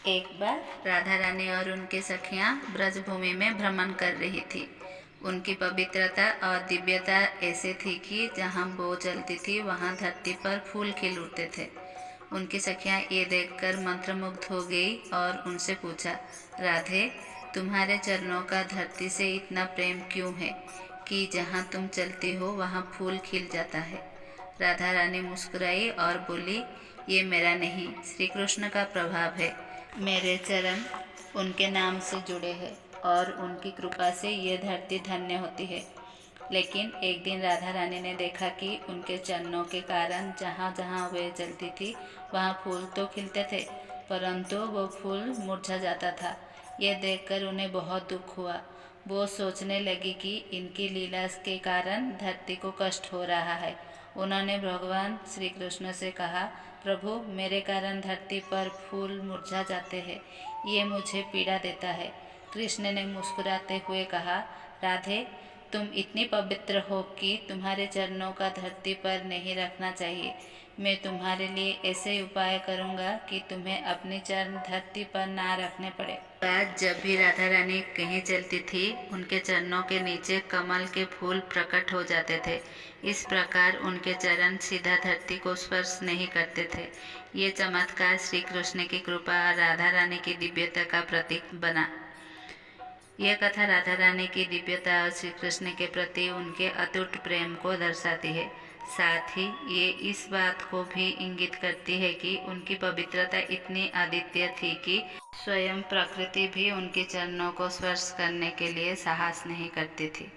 एक बार राधा रानी और उनकी सखियां ब्रजभूमि में भ्रमण कर रही थी। उनकी पवित्रता और दिव्यता ऐसी थी कि जहाँ वो चलती थी वहाँ धरती पर फूल खिल उठते थे। उनकी सखियां ये देखकर मंत्रमुग्ध हो गई और उनसे पूछा, राधे, तुम्हारे चरणों का धरती से इतना प्रेम क्यों है कि जहाँ तुम चलती हो वहाँ फूल खिल जाता है। राधा रानी मुस्कुराई और बोली, ये मेरा नहीं, श्री कृष्ण का प्रभाव है। मेरे चरण उनके नाम से जुड़े हैं और उनकी कृपा से ये धरती धन्य होती है। लेकिन एक दिन राधा रानी ने देखा कि उनके चरणों के कारण जहाँ जहाँ वे चलती थी वहाँ फूल तो खिलते थे, परंतु वो फूल मुरझा जाता था। ये देखकर उन्हें बहुत दुख हुआ। वो सोचने लगी कि इनकी लीला के कारण धरती को कष्ट हो रहा है। उन्होंने भगवान श्री कृष्ण से कहा, प्रभु, मेरे कारण धरती पर फूल मुरझा जाते हैं, ये मुझे पीड़ा देता है। कृष्ण ने मुस्कुराते हुए कहा, राधे, तुम इतनी पवित्र हो कि तुम्हारे चरणों का धरती पर नहीं रखना चाहिए। मैं तुम्हारे लिए ऐसे उपाय करूँगा कि तुम्हें अपने चरण धरती पर ना रखने पड़े। बाद जब भी राधा रानी कहीं चलती थी उनके चरणों के नीचे कमल के फूल प्रकट हो जाते थे। इस प्रकार उनके चरण सीधा धरती को स्पर्श नहीं करते थे। ये चमत्कार श्री कृष्ण की कृपा और राधा रानी की दिव्यता का प्रतीक बना। यह कथा राधा रानी की दिव्यता और श्री कृष्ण के प्रति उनके अटूट प्रेम को दर्शाती है। साथ ही ये इस बात को भी इंगित करती है कि उनकी पवित्रता इतनी अद्वितीय थी कि स्वयं प्रकृति भी उनके चरणों को स्पर्श करने के लिए साहस नहीं करती थी।